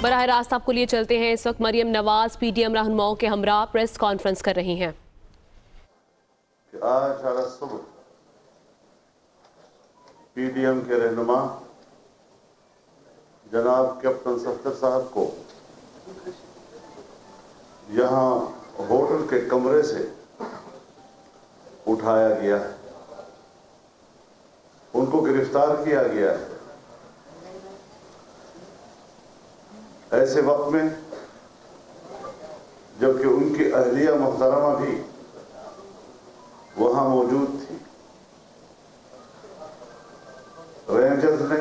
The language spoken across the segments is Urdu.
براہ راست آپ کو لیے چلتے ہیں۔ اس وقت Maryam Nawaz P D M رہنماؤں کے ہمراہ پریس کانفرنس کر رہی ہیں۔ آج صبح پی ڈی ایم کے رہنما جناب کیپٹن صفدر صاحب کو یہاں ہوٹل کے کمرے سے اٹھایا گیا ہے، ان کو گرفتار کیا گیا ہے۔ ایسے وقت میں جبکہ ان کی اہلیہ محترمہ بھی وہاں موجود تھی، رینجرز نے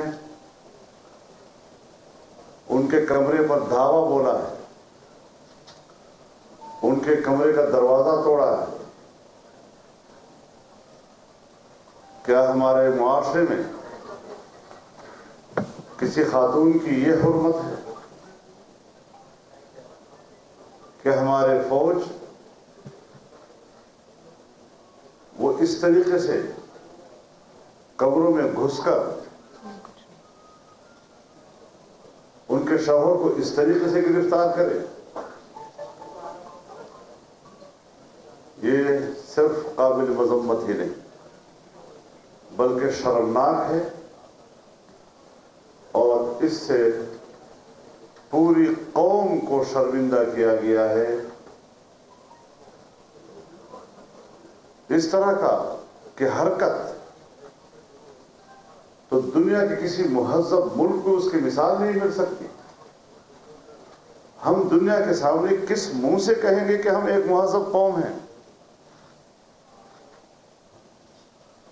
ان کے کمرے پر دھاوا بولا ہے، ان کے کمرے کا دروازہ توڑا ہے۔ کیا ہمارے معاشرے میں کسی خاتون کی یہ حرمت ہے کہ ہمارے فوج وہ اس طریقے سے قبروں میں گھس کر ان کے شوہر کو اس طریقے سے گرفتار کرے؟ یہ صرف قابل مذمت ہی نہیں بلکہ شرمناک ہے، اور اس سے پوری قوم کو شرمندہ کیا گیا ہے۔ اس طرح کا کہ حرکت تو دنیا کے کسی مہذب ملک کو اس کی مثال نہیں مل سکتی۔ ہم دنیا کے سامنے کس منہ سے کہیں گے کہ ہم ایک مہذب قوم ہیں؟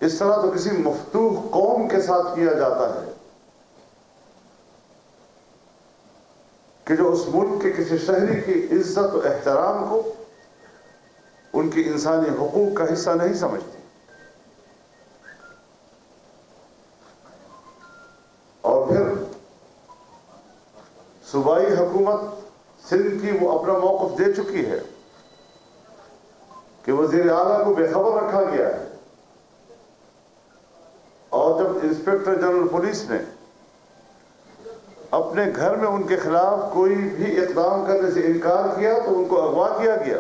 اس طرح تو کسی مفتوح قوم کے ساتھ کیا جاتا ہے کہ جو اس ملک کے کسی شہری کی عزت و احترام کو ان کی انسانی حقوق کا حصہ نہیں سمجھتی۔ اور پھر صوبائی حکومت سندھ کی وہ اپنا موقف دے چکی ہے کہ وزیر اعلیٰ کو بے خبر رکھا گیا ہے، اور جب انسپکٹر جنرل پولیس نے اپنے گھر میں ان کے خلاف کوئی بھی اقدام کرنے سے انکار کیا تو ان کو اغوا کیا گیا۔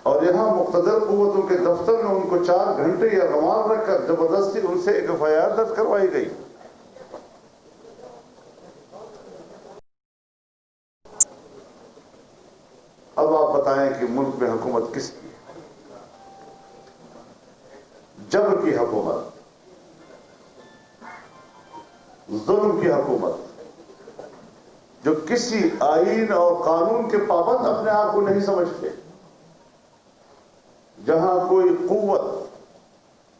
اور یہاں مقتدر قوتوں کے دفتر میں ان کو 4 گھنٹے یا ریمانڈ رکھ کر زبردستی ان سے ایک FIR درج کروائی گئی۔ اب آپ بتائیں کہ ملک میں حکومت کس کی؟ جبر کی حکومت، ظلم کی حکومت، جو کسی آئین اور قانون کے پابند اپنے آپ کو نہیں سمجھتے، جہاں کوئی قوت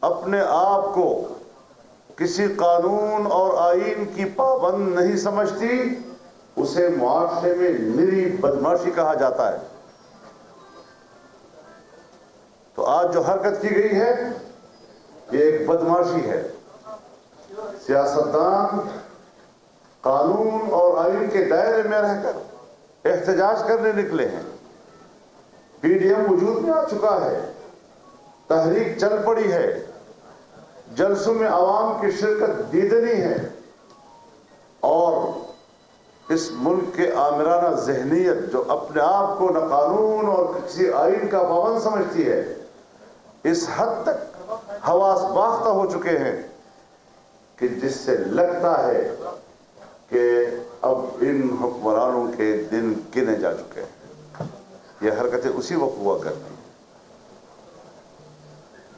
اپنے آپ کو کسی قانون اور آئین کی پابند نہیں سمجھتی، اسے معاشرے میں نری بدماشی کہا جاتا ہے۔ تو آج جو حرکت کی گئی ہے یہ ایک بدماشی ہے۔ سیاستدان قانون اور آئین کے دائرے میں رہ کر احتجاج کرنے نکلے ہیں۔ پی ڈی ایم وجود میں آ چکا ہے، تحریک چل پڑی ہے، جلسوں میں عوام کی شرکت دیدنی ہے، اور اس ملک کے آمرانہ ذہنیت جو اپنے آپ کو نہ قانون اور کسی آئین کا پابند سمجھتی ہے، اس حد تک حواس باختہ ہو چکے ہیں کہ جس سے لگتا ہے کہ اب ان حکمرانوں کے دن گنے جا چکے ہیں۔ یہ حرکتیں اسی وقت ہوا کرتی ہیں۔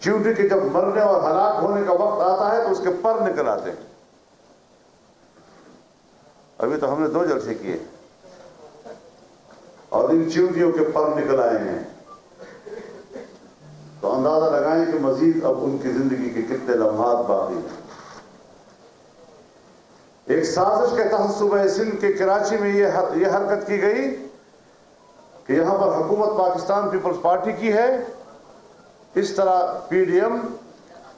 چیونٹی کہ جب مرنے اور ہلاک ہونے کا وقت آتا ہے تو اس کے پر نکل آتے ہیں۔ ابھی تو ہم نے 2 جلسے کیے اور ان چیونٹیوں کے پر نکل آئے ہیں، تو اندازہ لگائیں کہ مزید اب ان کی زندگی کے کتنے لمحات باقی ہیں۔ ایک سازش کے تحت صوبہ سندھ کے کراچی میں یہ حرکت کی گئی کہ یہاں پر حکومت پاکستان پیپلز پارٹی کی ہے، اس طرح پی ڈی ایم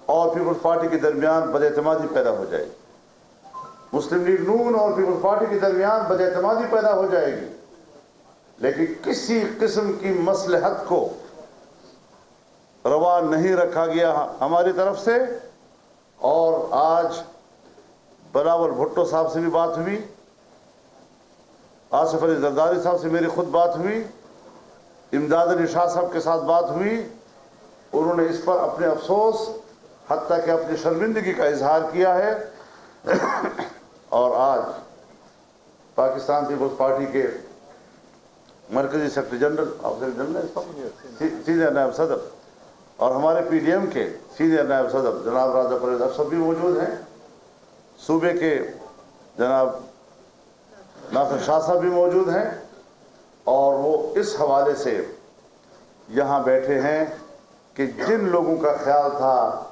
اور پیپلز پارٹی کے درمیان بداعتمادی پیدا ہو جائے گی، مسلم لیگ نون اور پیپلز پارٹی کے درمیان بداعتمادی پیدا ہو جائے گی، لیکن کسی قسم کی مصلحت کو روا نہیں رکھا گیا ہماری طرف سے، اور آج بلاول بھٹو صاحب سے بھی بات ہوئی, آصف علی زرداری صاحب سے میری خود بات ہوئی, امداد علی شاہ صاحب کے ساتھ بات ہوئی. انہوں نے اس پر اپنے افسوس حتیٰ کہ اپنی شرمندگی کا اظہار کیا ہے. اور آج پاکستان پیپلز پارٹی کے مرکزی سیکرٹری جنرل سینئر نائب صدر اور ہمارے پی ڈی ایم کے سینئر نائب صدر جناب راجہ پرویز افسر بھی موجود ہیں, صوبے کے جناب ناصر شاہ صاحب بھی موجود ہیں, اور وہ اس حوالے سے یہاں بیٹھے ہیں کہ جن لوگوں کا خیال تھا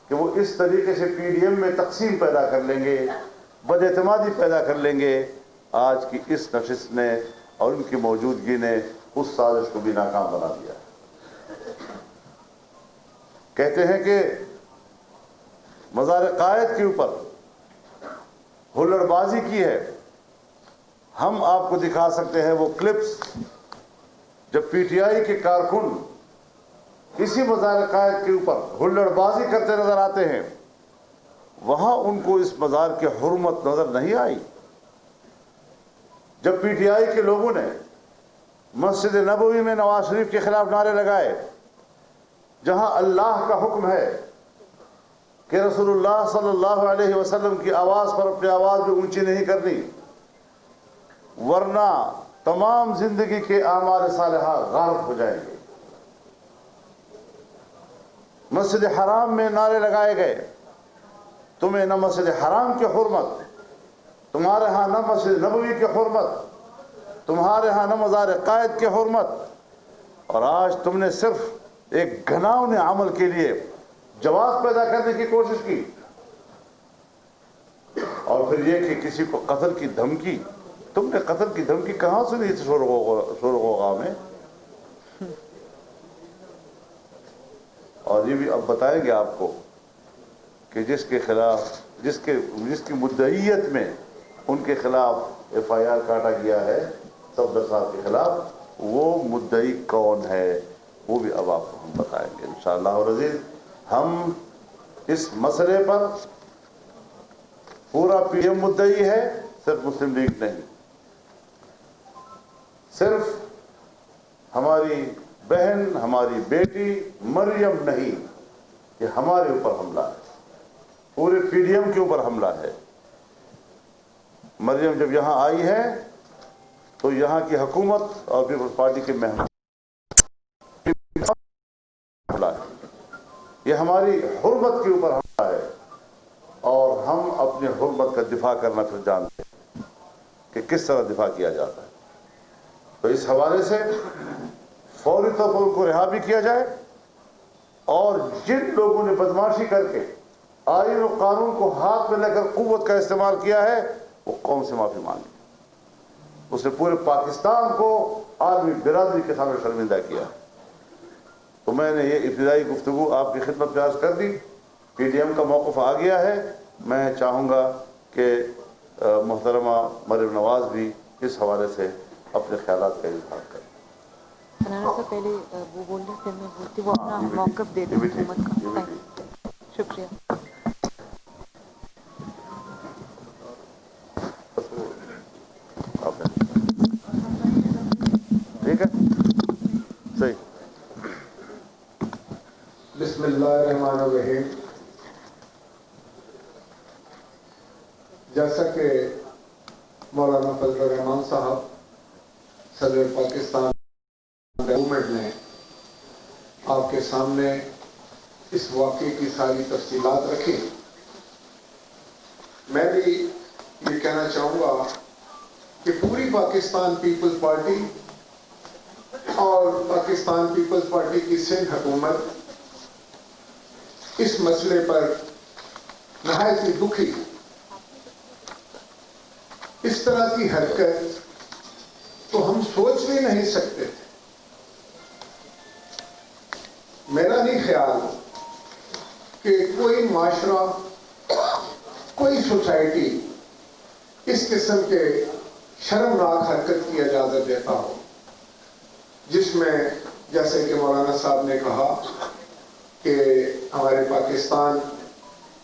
کہ وہ اس طریقے سے پی ڈی ایم میں تقسیم پیدا کر لیں گے, بد اعتمادی پیدا کر لیں گے, آج کی اس نشست نے اور ان کی موجودگی نے اس سازش کو بھی ناکام بنا دیا. کہتے ہیں کہ مزار قائد کے اوپر ہلڑ بازی کی ہے. ہم آپ کو دکھا سکتے ہیں وہ کلپس جب پی ٹی آئی کے کارکن اسی مزار قائد کے اوپر ہلڑ بازی کرتے نظر آتے ہیں. وہاں ان کو اس مزار کی حرمت نظر نہیں آئی. جب پی ٹی آئی کے لوگوں نے مسجد نبوی میں نواز شریف کے خلاف نعرے لگائے, جہاں اللہ کا حکم ہے کہ رسول اللہ صلی اللہ علیہ وسلم کی آواز پر اپنی آواز بھی اونچی نہیں کرنی, ورنہ تمام زندگی کے اعمال صالحہ غارت ہو جائیں گے. مسجد حرام میں نعرے لگائے گئے, تمہیں نہ مسجد حرام کی حرمت, تمہارے ہاں نہ مسجد نبوی کی حرمت, تمہارے ہاں نہ مزار قائد کی حرمت, اور آج تم نے صرف ایک گھناؤنے عمل کے لیے جواز پیدا کرنے کی کوشش کی. اور پھر یہ کہ کسی کو قتل کی دھمکی, تم نے قتل کی دھمکی کہاں سنی تھی شور و غوغا میں؟ اور یہ بھی اب بتائیں گے آپ کو کہ جس کے خلاف جس کی مدعیت میں ان کے خلاف ایف آئی آر کاٹا گیا ہے صفدر صاحب کے خلاف, وہ مدعی کون ہے وہ بھی اب آپ کو ہم بتائیں گے انشاءاللہ. اور عزیز, ہم اس مسئلے پر پورا پی ایم مدعی ہے, صرف مسلم لیگ نہیں, صرف ہماری بہن ہماری بیٹی مریم نہیں, یہ ہمارے اوپر حملہ ہے, پورے پی ڈی ایم کے اوپر حملہ ہے. مریم جب یہاں آئی ہے تو یہاں کی حکومت اور پیپلز پارٹی کے مہمان حملہ ہے, یہ ہماری حرمت کے اوپر حملہ ہے, اور ہم اپنی حرمت کا دفاع کرنا پھر جانتے ہیں کہ کس طرح دفاع کیا جاتا ہے. تو اس حوالے سے فوری طور پر ان کو رہا بھی کیا جائے, اور جن لوگوں نے بدماشی کر کے آئین و قانون کو ہاتھ میں لے کر قوت کا استعمال کیا ہے وہ قوم سے معافی مانگے. اس نے پورے پاکستان کو عالمی برادری کے سامنے شرمندہ کیا. تو میں نے یہ ابتدائی گفتگو آپ کی خدمت میں عرض کر دی. پی ڈی ایم کا موقف آ گیا ہے. میں چاہوں گا کہ محترمہ مریم نواز بھی اس حوالے سے اپنے خیالات کا اظہار کریں. سنانا سے پہلے وہ بول رہے پھر میں بولتی, وہ اپنا موقف دے دیں حکومت کا. شکریہ. ٹھیک ہے, صحیح. بسم اللہ الرحمن الرحیم. جیسا کہ مولانا فضل الرحمان صاحب صدر پاکستان گورنمنٹ نے آپ کے سامنے اس واقعے کی ساری تفصیلات رکھی, میں بھی یہ کہنا چاہوں گا کہ پوری پاکستان پیپلز پارٹی اور پاکستان پیپلز پارٹی کی سندھ حکومت اس مسئلے پر نہایت ہی دکھی. اس طرح کی حرکت تو ہم سوچ بھی نہیں سکتے تھے. میرا نہیں خیال کہ کوئی معاشرہ, کوئی سوسائٹی اس قسم کے شرمناک حرکت کی اجازت دیتا ہو, جس میں جیسے کہ مولانا صاحب نے کہا کہ ہمارے پاکستان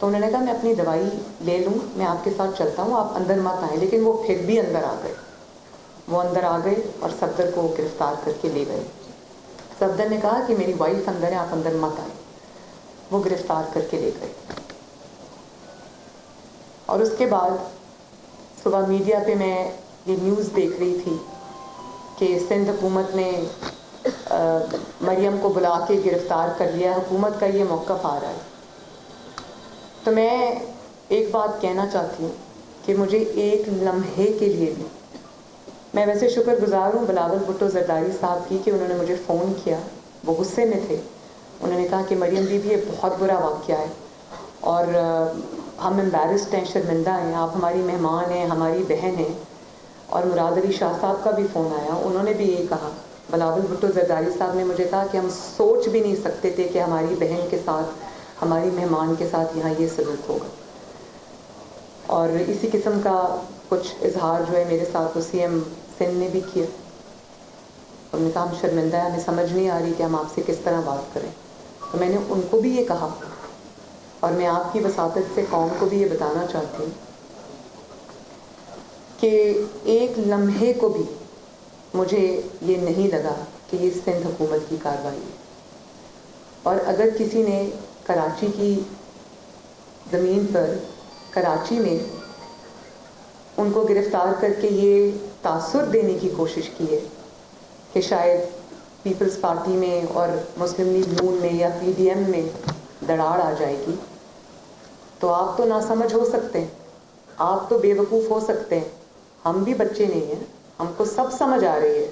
تو انہوں نے کہا میں اپنی دوائی لے لوں, میں آپ کے ساتھ چلتا ہوں, آپ اندر مت آئیں. لیکن وہ پھر بھی اندر آ گئے. وہ اندر آ گئے اور صفدر کو گرفتار کر کے لے گئے. صفدر نے کہا کہ میری وائف اندر ہے, آپ اندر مت آئیں. وہ گرفتار کر کے لے گئے. اور اس کے بعد صبح میڈیا پہ میں یہ نیوز دیکھ رہی تھی کہ سندھ حکومت نے مریم کو بلا کے گرفتار کر لیا, حکومت کا یہ موقف آ رہا ہے. تو میں ایک بات کہنا چاہتی ہوں کہ مجھے ایک لمحے کے لیے بھی, میں ویسے شکر گزار ہوں بلاول بھٹو زرداری صاحب کی کہ انہوں نے مجھے فون کیا. وہ غصے میں تھے. انہوں نے کہا کہ مریم بی بھی یہ بہت برا واقعہ ہے اور ہم امبیرسڈ ہیں, شرمندہ ہیں, آپ ہماری مہمان ہیں, ہماری بہن ہیں. اور مراد علی شاہ صاحب کا بھی فون آیا, انہوں نے بھی یہی کہا. بلاول بھٹو زرداری صاحب نے مجھے کہا کہ ہم سوچ بھی نہیں سکتے تھے کہ ہماری بہن کے ساتھ, ہماری مہمان کے ساتھ یہاں یہ سلوک ہوگا. اور اسی قسم کا کچھ اظہار جو ہے میرے ساتھ وہ سی ایم سندھ نے بھی کیا. انہوں نے کہا ہم شرمندہ ہیں, ہمیں سمجھ نہیں آ رہی کہ ہم آپ سے کس طرح بات کریں. تو میں نے ان کو بھی یہ کہا اور میں آپ کی وساطت سے قوم کو بھی یہ بتانا چاہتی ہوں کہ ایک لمحے کو بھی مجھے یہ نہیں لگا کہ یہ سندھ حکومت کی کارروائی ہے. اور اگر کسی نے کراچی کی زمین پر, کراچی میں ان کو گرفتار کر کے یہ تاثر دینے کی کوشش کی ہے کہ شاید پیپلز پارٹی میں اور مسلم لیگ نون میں یا پی ڈی ایم میں دراڑ آ جائے گی, تو آپ تو ناسمجھ ہو سکتے ہیں, آپ تو بے وقوف ہو سکتے ہیں. ہم بھی بچے نہیں ہیں, ہم کو سب سمجھ آ رہی ہے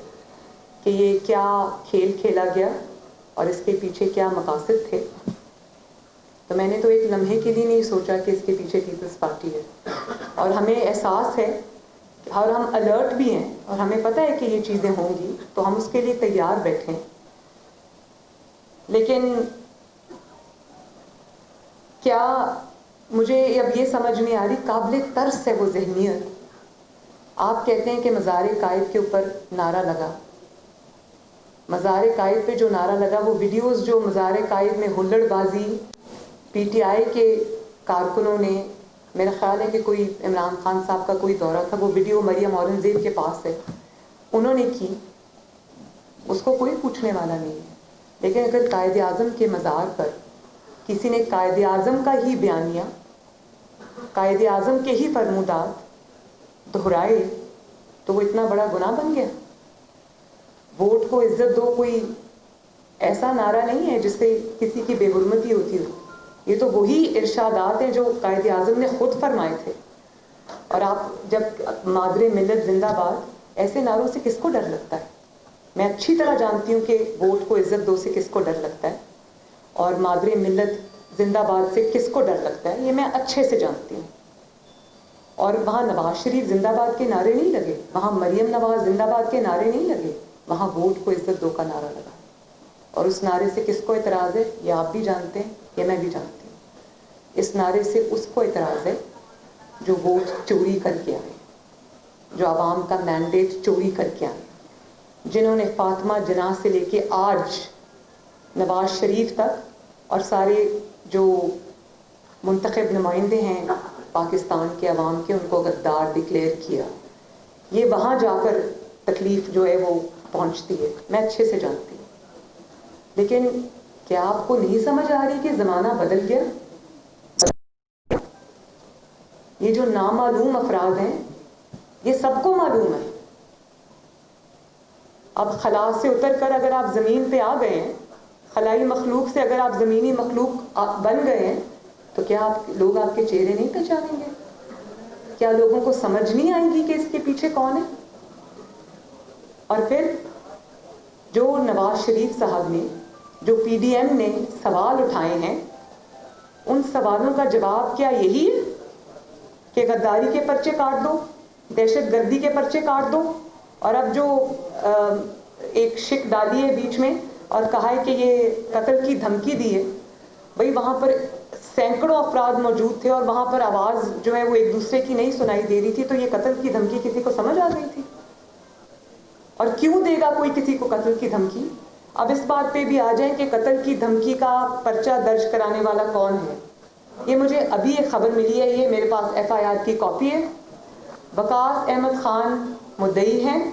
کہ یہ کیا کھیل کھیلا گیا اور اس کے پیچھے کیا مقاصد تھے. تو میں نے تو ایک لمحے کے لیے نہیں سوچا کہ اس کے پیچھے پیپلز پارٹی ہے. اور ہمیں احساس ہے اور ہم الرٹ بھی ہیں اور ہمیں پتہ ہے کہ یہ چیزیں ہوں گی, تو ہم اس کے لیے تیار بیٹھے ہیں. لیکن کیا مجھے اب یہ سمجھ نہیں آ رہی, قابل ترس ہے وہ ذہنیت. آپ کہتے ہیں کہ مزار قائد کے اوپر نعرہ لگا. مزار قائد پہ جو نعرہ لگا, وہ ویڈیوز جو مزار قائد میں ہلڑ بازی پی ٹی آئی کے کارکنوں نے, میرا خیال ہے کہ کوئی عمران خان صاحب کا کوئی دورہ تھا, وہ ویڈیو مریم اورنگزیب کے پاس ہے, انہوں نے کی, اس کو کوئی پوچھنے والا نہیں ہے. لیکن اگر قائد اعظم کے مزار پر کسی نے قائد اعظم کا ہی بیانیہ, قائد اعظم کے ہی فرمودات دہرائے, تو وہ اتنا بڑا گناہ بن گیا. ووٹ کو عزت دو کوئی ایسا نعرہ نہیں ہے جس سے کسی کی بے حرمتی ہوتی ہو. یہ تو وہی ارشادات ہیں جو قائد اعظم نے خود فرمائے تھے. اور آپ جب مادر ملت زندہ باد, ایسے نعروں سے کس کو ڈر لگتا ہے؟ میں اچھی طرح جانتی ہوں کہ ووٹ کو عزت دو سے کس کو ڈر لگتا ہے اور مادر ملت زندہ باد سے کس کو ڈر لگتا ہے, یہ میں اچھے سے جانتی ہوں. اور وہاں نواز شریف زندہ باد کے نعرے نہیں لگے, وہاں مریم نواز زندہ باد کے نعرے نہیں لگے, وہاں ووٹ کو عزت دو کا نعرہ لگا. اور اس نعرے سے کس کو اعتراض ہے یہ آپ بھی جانتے ہیں, یہ میں بھی جانتی ہوں. اس نعرے سے اس کو اعتراض ہے جو ووٹ چوری کر کے آئے, جو عوام کا مینڈیٹ چوری کر کے آئے, جنہوں نے فاطمہ جناح سے لے کے آج نواز شریف تک اور سارے جو منتخب نمائندے ہیں پاکستان کے عوام کے, ان کو غدار ڈکلیئر کیا. یہ وہاں جا کر تکلیف جو ہے وہ پہنچتی ہے, میں اچھے سے جانتی ہوں. لیکن کیا آپ کو نہیں سمجھ آ رہی کہ زمانہ بدل گیا؟ یہ جو نامعلوم افراد ہیں یہ سب کو معلوم ہے. اب خلا سے اتر کر اگر آپ زمین پہ آ گئے ہیں, خلائی مخلوق سے اگر آپ زمینی مخلوق بن گئے ہیں, تو کیا لوگ آپ کے چہرے نہیں پہچانیں گے؟ کیا لوگوں کو سمجھ نہیں آئے گی کہ اس کے پیچھے کون ہے؟ اور پھر جو نواز شریف صاحب نے, جو پی ڈی ایم نے سوال اٹھائے ہیں, ان سوالوں کا جواب کیا یہی ہے کہ غداری کے پرچے کاٹ دو, دہشت گردی کے پرچے کاٹ دو, اور اب جو ایک شک ڈالی ہے بیچ میں اور کہا ہے کہ یہ قتل کی دھمکی دی ہے. بھئی وہاں پر سینکڑوں افراد موجود تھے اور وہاں پر آواز جو ہے وہ ایک دوسرے کی نہیں سنائی دے رہی تھی, تو یہ قتل کی دھمکی کسی کو سمجھ آ گئی تھی؟ اور کیوں دے گا کوئی کسی کو قتل کی دھمکی؟ اب اس بات پہ بھی آ جائیں کہ قتل کی دھمکی کا پرچہ درج کرانے والا کون ہے. یہ مجھے ابھی ایک خبر ملی ہے, یہ میرے پاس FIR کی کاپی ہے. وقاص احمد خان مدعی ہیں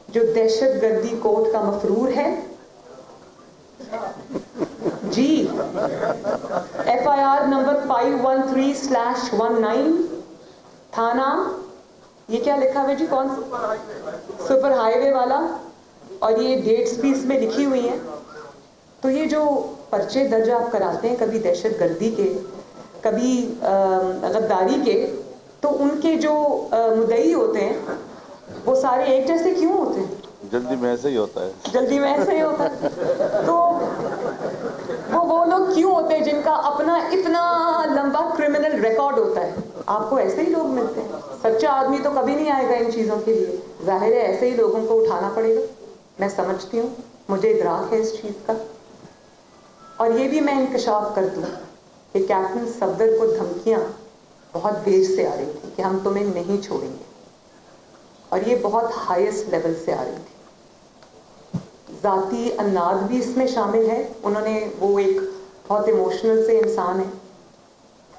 جو دہشت گردی کوڈ کا مفرور ہے. جی, FIR نمبر 513/19 تھانہ, یہ کیا لکھا ہوا جی, کون سپر ہائی وے والا, اور یہ ڈیٹس بھی اس میں لکھی ہوئی ہیں. تو یہ جو پرچے درج آپ کراتے ہیں, کبھی دہشت گردی کے, کبھی غداری کے, تو ان کے جو مدعی ہوتے ہیں وہ سارے ایک جیسے کیوں ہوتے ہیں؟ جلدی میں ایسے ہی ہوتا ہے. جلدی میں ایسے ہی ہوتا ہے. تو وہ لوگ کیوں ہوتے ہیں جن کا اپنا اتنا لمبا کرمنل ریکارڈ ہوتا ہے؟ آپ کو ایسے ہی لوگ ملتے ہیں. سچا آدمی تو کبھی نہیں آئے گا ان چیزوں کے لیے, ظاہر ہے ایسے ہی لوگوں کو اٹھانا پڑے گا. میں سمجھتی ہوں, مجھے ادراک ہے اس چیز کا. اور یہ بھی میں انکشاف کر دوں کہ کیپٹن صفدر کو دھمکیاں بہت دیر سے آ رہی تھی کہ ہم تمہیں نہیں چھوڑیں گے, اور یہ بہت ہائیسٹ لیول سے آ رہی تھی. ذاتی اناد بھی اس میں شامل ہے. انہوں نے, وہ ایک بہت ایموشنل سے انسان ہیں,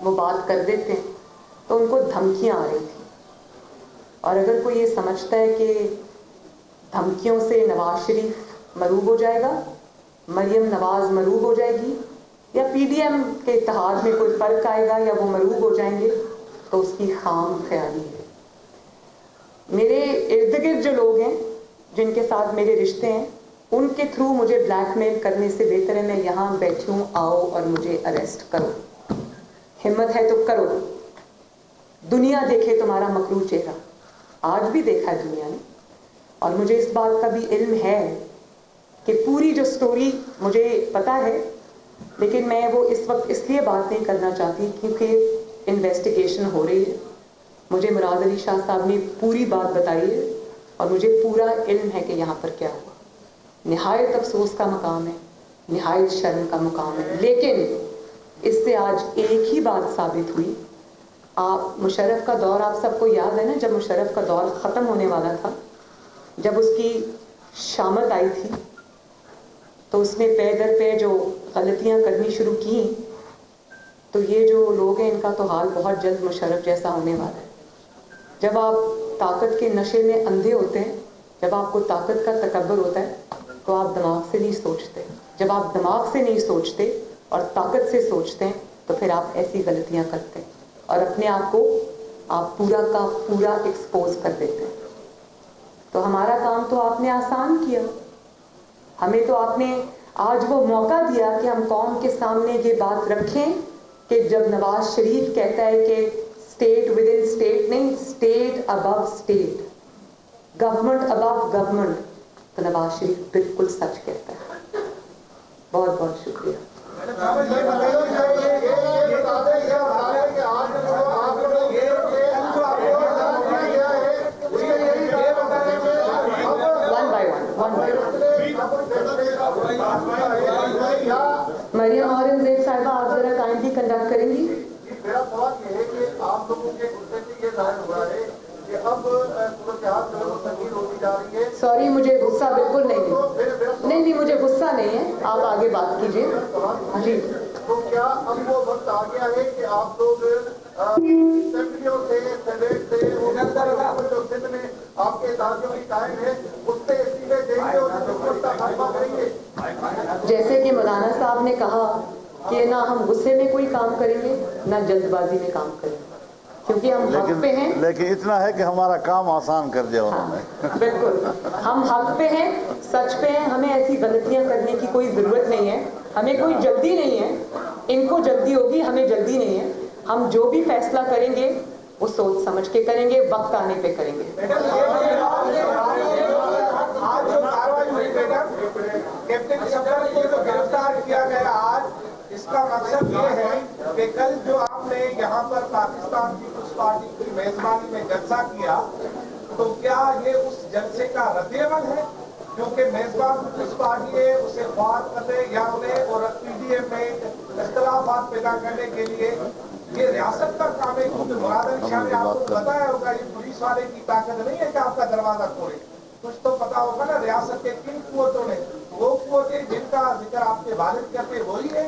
وہ بات کر دیتے ہیں تو ان کو دھمکیاں آ رہی تھیں. اور اگر کوئی یہ سمجھتا ہے کہ دھمکیوں سے نواز شریف مروب ہو جائے گا, مریم نواز مروب ہو جائے گی, یا PDM کے اتحاد میں کوئی فرق آئے گا یا وہ مروب ہو جائیں گے, تو اس کی خام خیالی ہے. میرے ارد گرد جو لوگ ہیں جن کے ساتھ میرے رشتے ہیں, ان کے تھرو مجھے بلیک میل کرنے سے بہتر ہے میں یہاں بیٹھی ہوں, آؤ اور مجھے اریسٹ کرو. ہمت ہے تو کرو, دنیا دیکھے تمہارا مکروہ چہرہ. آج بھی دیکھا ہے دنیا نے, اور مجھے اس بات کا بھی علم ہے کہ پوری جو سٹوری مجھے پتا ہے, لیکن میں وہ اس وقت اس لیے بات نہیں کرنا چاہتی کیونکہ انویسٹیگیشن ہو رہی ہے. مجھے مراد علی شاہ صاحب نے پوری بات بتائی ہے, اور مجھے پورا علم ہے کہ یہاں پر کیا ہوا. نہایت افسوس کا مقام ہے, نہایت شرم کا مقام ہے, لیکن اس سے آج ایک ہی بات ثابت ہوئی. آپ مشرف کا دور, آپ سب کو یاد ہے نا, جب مشرف کا دور ختم ہونے والا تھا, جب اس کی شامت آئی تھی, تو اس نے پے در پے جو غلطیاں کرنی شروع کی, تو یہ جو لوگ ہیں ان کا تو حال بہت جلد مشرف جیسا ہونے والا ہے. جب آپ طاقت کے نشے میں اندھے ہوتے ہیں, جب آپ کو طاقت کا تکبر ہوتا ہے, تو آپ دماغ سے نہیں سوچتے. جب آپ دماغ سے نہیں سوچتے اور طاقت سے سوچتے ہیں, تو پھر آپ ایسی غلطیاں کرتے ہیں اور اپنے آپ کو آپ پورا کا پورا ایکسپوز کر دیتے ہیں. تو ہمارا کام تو آپ نے آسان کیا, ہمیں تو آپ نے آج وہ موقع دیا کہ ہم قوم کے سامنے یہ بات رکھیں کہ جب نواز شریف کہتا ہے کہ اسٹیٹ ود ان اسٹیٹ نہیں, اسٹیٹ ابو اسٹیٹ, گورنمنٹ ابو گورنمنٹ, تو نواز شریف بالکل سچ کہتا ہے. بہت بہت شکریہ. مریم اورنگزیب صاحبہ, آپ ذرا کائنڈلی کنڈکٹ کریں گی. میرا سوال یہ ہے کہ آپ لوگوں کے غصے سے یہ ظاہر ہوا ہے کہ اب صورتحال جو ہے وہ سنگین ہوتی جا رہی ہے. سوری, مجھے غصہ بالکل نہیں, مجھے غصہ نہیں ہے, آپ آگے بات کیجیے. جی, تو کیا اب وہ وقت آ گیا ہے کہ آپ لوگ اسمبلیوں سے, سینیٹ سے, جو سندھ میں آپ کے اداروں کی قائم ہے اس سے استعفے دیں گے اور حکومت کا خاتمہ کریں گے؟ جیسے کہ مولانا صاحب نے کہا کہ نہ ہم غصے میں کوئی کام کریں گے, نہ جلد بازی میں کام کریں گے, کیونکہ ہم حق پہ ہیں. لیکن اتنا ہے کہ ہمارا کام آسان کر دیا انہوں نے. بالکل, ہم حق پہ ہیں, سچ پہ ہیں, ہمیں ایسی غلطیاں کرنے کی کوئی ضرورت نہیں ہے, ہمیں کوئی جلدی نہیں ہے. ان کو جلدی ہوگی, ہمیں جلدی نہیں ہے. ہم جو بھی فیصلہ کریں گے وہ سوچ سمجھ کے کریں گے, وقت آنے پہ کریں گے. کیپٹن صفدر کو جو گرفتار کیا گیا آج, اس کا مقصد یہ ہے کہ کل جو آپ نے یہاں پر پاکستان پیپلز پارٹی کی میزبانی میں جلسہ کیا, تو کیا یہ اس جلسے کا رد عمل ہے؟ کیونکہ میزبان پیپلز پارٹی ہے, اسے خواب کرنے یا انہیں اور PDM میں اختلافات پیدا کرنے کے لیے یہ ریاست کا کام ہے. کیونکہ مراد علی شاہ نے آپ کو بتایا ہوگا یہ پولیس والے کی طاقت نہیں ہے کہ آپ کا دروازہ کھولے. کچھ تو پتا ہوگا نا ریاست کے کن قوتوں نے, وہ قوتیں جن کا ذکر آپ کے والد کرتے وہی ہے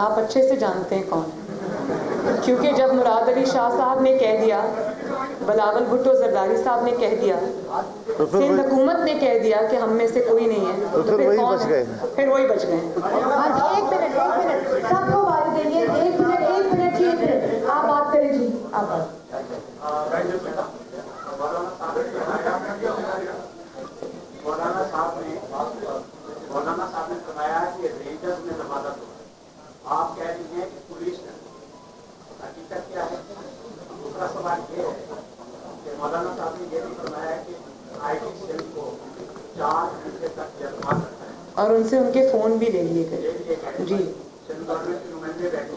آپ اچھے سے جانتے ہیں کون ہے، کیونکہ جب مراد علی شاہ صاحب نے کہہ دیا، بلاول بھٹو زرداری صاحب نے کہہ دیا، سندھ حکومت نے کہہ دیا کہ ہم میں سے کوئی نہیں ہے، تو پھر کون ہے؟ پھر وہی بچ گئے۔ ایک منٹ سب کو بات دیں گے، ایک منٹ آپ بات کریں جی، آپ بات۔ مولانا صاحب نے فرمایا کہ رینجرز میں ضمانت ہو، آپ کہہ رہی ہیں کہ پولیس نے، حقیقت کیا ہے؟ دوسرا سوال یہ ہے کہ مولانا صاحب نے یہ بھی فرمایا کہ آئی ٹی سیل کو 4 گھنٹے تک جرمانہ رکھا ہے، اور ان سے ان کے فون بھی لے لیے گئے جی، سندھ گورنمنٹ کے نمائندے بیٹھے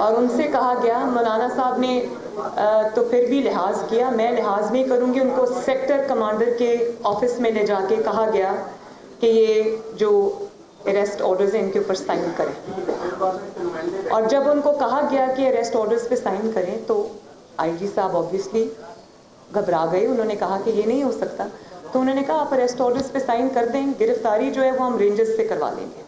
اور ان سے کہا گیا، مولانا صاحب نے تو پھر بھی لحاظ کیا، میں لحاظ نہیں کروں گی، ان کو سیکٹر کمانڈر کے آفس میں لے جا کے کہا گیا کہ یہ جو اریسٹ آرڈرز ہیں ان کے اوپر سائن کریں، اور جب ان کو کہا گیا کہ اریسٹ آرڈرز پہ سائن کریں تو آئی جی صاحب آبویسلی گھبرا گئے، انہوں نے کہا کہ یہ نہیں ہو سکتا، تو انہوں نے کہا آپ اریسٹ آرڈرز پہ سائن کر دیں، گرفتاری جو ہے وہ ہم رینجرز سے کروا لیں گے،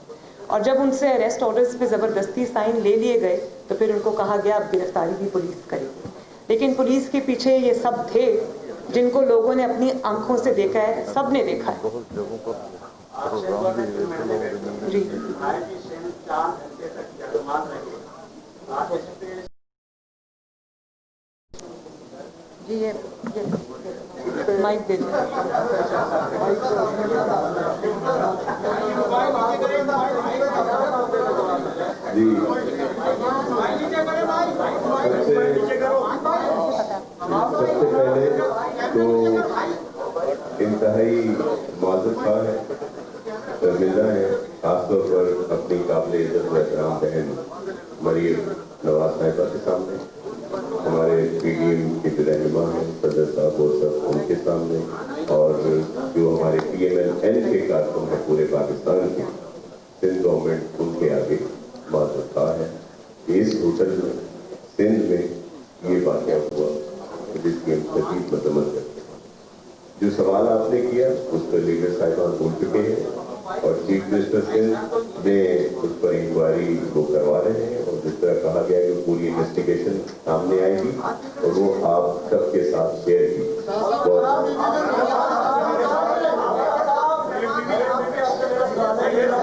اور جب ان سے اریسٹ آرڈرز پہ زبردستی سائن لے لیے گئے تو پھر ان کو کہا گیا اب گرفتاری بھی پولیس کرے گی، لیکن پولیس کے پیچھے یہ سب تھے جن کو لوگوں نے اپنی آنکھوں سے دیکھا ہے، سب نے دیکھا ہے جی۔ جی یہ مائک دے دیں۔ جی سب سے پہلے تو انتہائی معذرت خواہ ہے، شرمندہ ہے، خاص طور پر اپنی قابل عزت و احترام بہن مریم نواز صاحبہ کے سامنے، ہمارے پی ڈی ایم کے رہنما ہیں صدر صاحب وہ سب ان کے سامنے، اور جو ہمارے پی ایم ایل این کے کارکن ہیں پورے پاکستان کے، سندھ گورنمنٹ ان کے آگے معذرت خواہ ہے کہ اس ہوٹل میں سندھ میں یہ واقعہ ہوا جس کی ہم شدید مذمت کرتے ہیں۔ جو سوال آپ نے کیا اس پر لیڈر صاحبان بول چکے ہیں، اور چیف منسٹر سندھ نے اس پر انکوائری وہ کروا رہے ہیں، اور جس طرح کہا گیا کہ پوری انویسٹیگیشن سامنے آئے گی اور وہ آپ سب کے ساتھ شیئر کی۔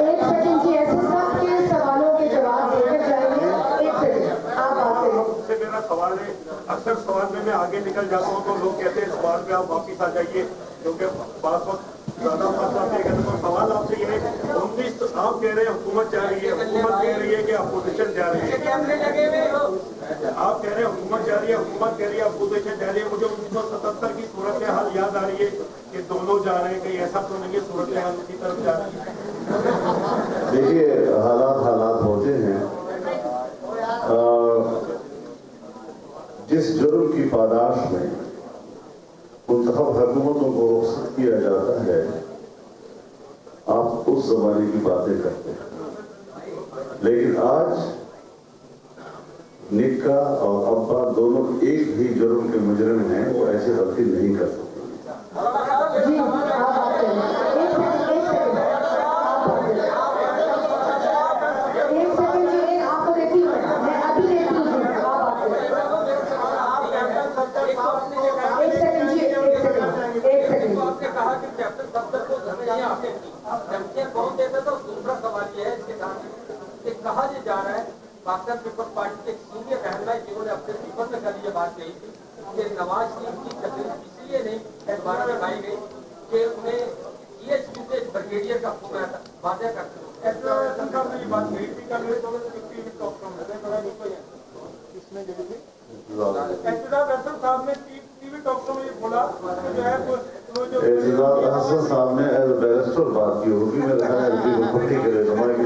ایک سیکنڈ جی، ایسے سب کے سوالوں کے جواب دے کر جائیں گے، ایک سیکنڈ آپ بات کریں۔ سے میرا سوال ہے، اکثر سوال میں آگے نکل جاتا ہوں تو لوگ کہتے ہیں سوال پہ آپ واپس آ جائیے، کیونکہ بعض وقت زیادہ بات نہیں کرتے۔ سوال آپ سے یہ ہے، 19 آپ کہہ رہے ہیں حکومت جا رہی ہے، حکومت کہہ رہی ہے کہ اپوزیشن جا رہی ہے، آپ کہہ رہے ہیں حکومت جا رہی ہے، حکومت کہہ رہی ہے اپوزیشن جا رہی ہے۔ مجھے 1977 کی صورتحال یاد آ رہی ہے کہ دونوں جا رہے ہیں، کہیں ایسا تو نہیں ہے صورتحال اسی طرف جا رہی ہے؟ دیکھیے حالات ہوتے ہیں، جس جرم کی پاداش میں منتخب حکومتوں کو رخصت کیا جاتا ہے آپ اس زمانے کی باتیں کرتے ہیں، لیکن آج نکا اور ابا دونوں ایک ہی جرم کے مجرم ہیں، وہ ایسے غلطی نہیں کر سکتے۔ جی آپ بات کریں، ایک سیکنڈ جی، آپ کو دیکھتی ہوں میں ابھی دیکھتی ہوں جی، آپ بات کریں۔ ایک سیکنڈ جی، ایک سیکنڈ آپ نے کہا کہ کیپٹن صفدر کو دھمکیاں آپ نے دی، دھمکیاں کون دیتا تھا؟ دوسرا سوال یہ ہے اس کے ساتھ کہ کہا یہ جا رہا ہے پاکستان پیپلز پارٹی کے ایک سینئر رہنما جنہوں نے اپنے پیپر میں کل یہ بات کہی تھی کہ نواز شریف کی تقریر اس لیے نہیں دوبارہ نبھائی گئی کہ انہیں ای ایچ پی سے بریگیڈیئر کا فون آیا تھا، واضح کرتے ہیں۔ صاحب نے یہ بات کہی تھی کل میں صاحب نے ٹی وی ٹاک شو میں یہ بولا کہ جو ہے اعتزاز احسن صاحب نے ایز بیرسٹر بات کی ہوگی، میرے خیال ہے ایل پی کو پٹی کرے ہمارے لیے۔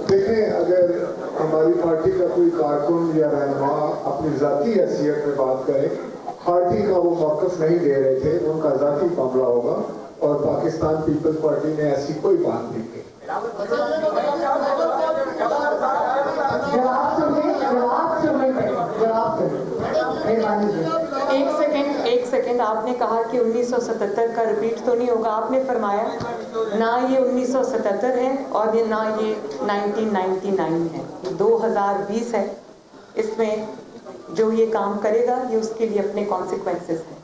دیکھیں اگر ہماری پارٹی کا کوئی کارکن یا رہنما اپنی ذاتی حیثیت میں بات کرے، پارٹی کا وہ موقف نہیں دے رہے تھے، ان کا ذاتی معاملہ ہوگا، اور پاکستان پیپلز پارٹی نے ایسی کوئی بات نہیں کی۔ جواب سنیں مہربانی جی۔ آپ نے کہا کہ 1977 کا ریپیٹ تو نہیں ہوگا. آپ نے فرمایا نہ یہ 1977 ہے اور نہ یہ 1999 ہے, 2020 ہے. اس میں جو یہ کام کرے گا یہ اس کے لیے اپنے کانسیکوینسز ہیں.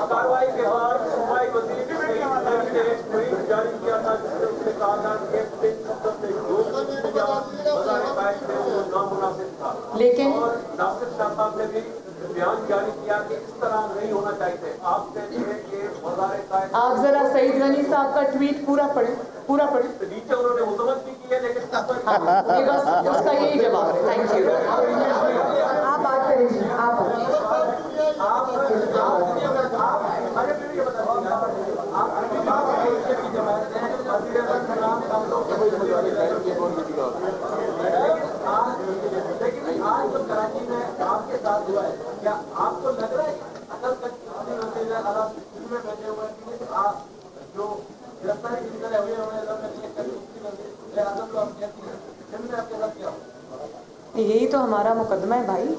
کارروائی کے بعد صوبائی وزیر نے جاری کیا تھا جس نے کہا کہ نامناسب تھا, لیکن اور ناصر شاہ صاحب نے بھی بیان جاری کیا کہ اس طرح نہیں ہونا چاہیے. آپ کہتے ہیں کہ وزارت قائد آپ ذرا سعید غنی صاحب کا ٹویٹ پورا پڑھیں. نیچے انہوں نے مذمت بھی کی ہے, لیکن یہ بس اس کا یہی جواب ہے. Thank you. آپ بات کریں جی, آپ لیکن آج جو کراچی میں آپ کے ساتھ ہوا ہے, کیا آپ کو لگ رہا ہے اصل میں بیٹھے ہوئے ہیں آپ جو گرفتاری ہوئے یہی تو ہمارا مقدمہ ہے بھائی.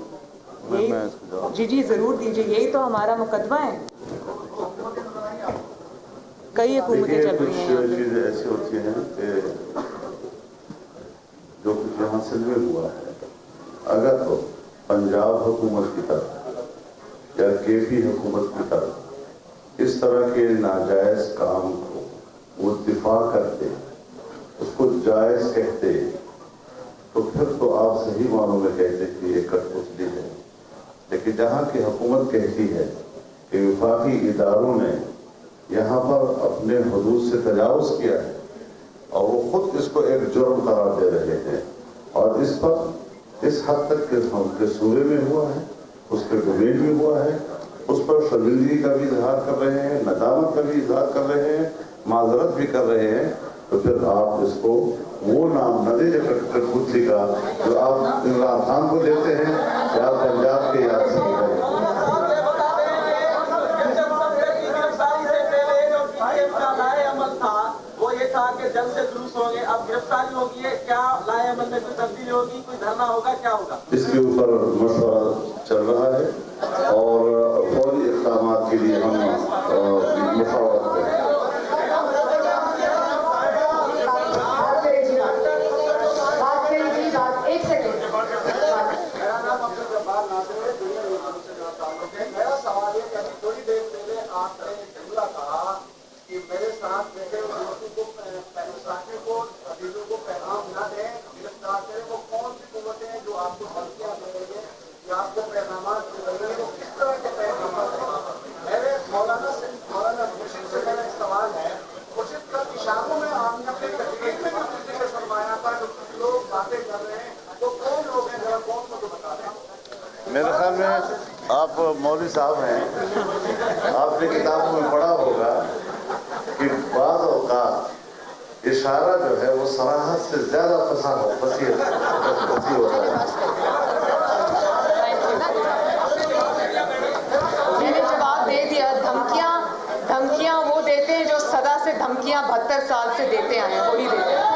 یہی جی ضرور دیجیے. یہی تو ہمارا مقدمہ ہے. کئی حکومتیں چل رہی ہیں. کچھ چیزیں ایسی ہوتی ہیں کہ جو کچھ یہاں سندھ میں ہوا ہے, اگر تو پنجاب حکومت کی طرف یا کے پی حکومت کی طرف اس طرح کے ناجائز کام کو وہ دفاع کرتے, اس کو جائز کہتے, تو پھر تو آپ صحیح معنوں میں کہتے کہ یہ کٹپتلی ہے. لیکن جہاں کی حکومت کہتی ہے کہ وفاقی اداروں نے یہاں پر اپنے حدود سے تجاوز کیا ہے اور وہ خود اس کو ایک جرم قرار دے رہے ہیں, اور اس پر اس حد تک کہ ہم کے صوبے میں ہوا ہے, اس کے ڈومین میں ہوا ہے, اس پر شرمندگی کا بھی اظہار کر رہے ہیں, ندامت کا بھی اظہار کر رہے ہیں, معذرت بھی کر رہے ہیں, تو پھر آپ اس کو وہ نام نہ دیں کٹپتلی کا جو آپ عمران خان کو دیتے ہیں یا پنجاب کے یاد سے جلد سے جلوس ہوں گے, اب گرفتاری ہوگی, کیا لائے عمل میں کوئی تبدیلی ہوگی, کوئی دھرنا ہوگا, کیا ہوگا؟ اس کے اوپر مشورہ چل رہا ہے اور فوری اقدامات کے لیے ہم مشاورت کریں گے. ایک سیکنڈ. میرا نام عبد الجبار ناصر ہے, دنیا یونان سے میرا تعلق ہے. میرا سوال یہ کہ ابھی تھوڑی دیر پہلے آپ نے جملہ کہا کہ میرے ساتھ بیٹھے ہوئے دوستوں کو عزیزوں کو پیغام نہ دیں, گرفتار کریں. وہ کون سی قوتیں ہیں جو آپ کو دھمکیاں دے رہی ہیں یا آپ کو پیغامات دے رہی ہیں, وہ کس طرح کے پیغامات ہیں؟ میرے مولانا مرشد سے میرا ایک سوال ہے. مرشد کا اشاروں میں آپ نے اپنی تقریر میں جو کسی سے فرمایا تھا جو کچھ لوگ باتیں کر رہے ہیں, تو کون لوگ ہیں, ذرا کون کو بتا دیں. میرے خیال میں آپ مولوی صاحب ہیں, آپ نے کتابوں میں پڑھا ہوگا کہ بعض اوقات اشارہ جو ہے وہ صراحت سے زیادہ فصیح ہوتا ہے. میں نے جواب دے دیا. دھمکیاں وہ دیتے ہیں جو سدا سے دھمکیاں 72 سال سے دیتے آئے ہیں, وہی دیتے ہیں.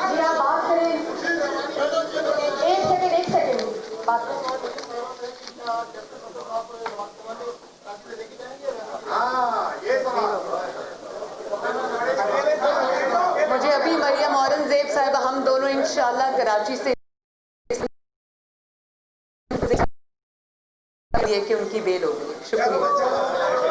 جی آپ بات کریں. ایک سیکنڈ بات کریں. مجھے ابھی مریم اورنگزیب صاحبہ, ہم دونوں انشاءاللہ کراچی سے کہ ان کی بیل ہو گئی. شکریہ.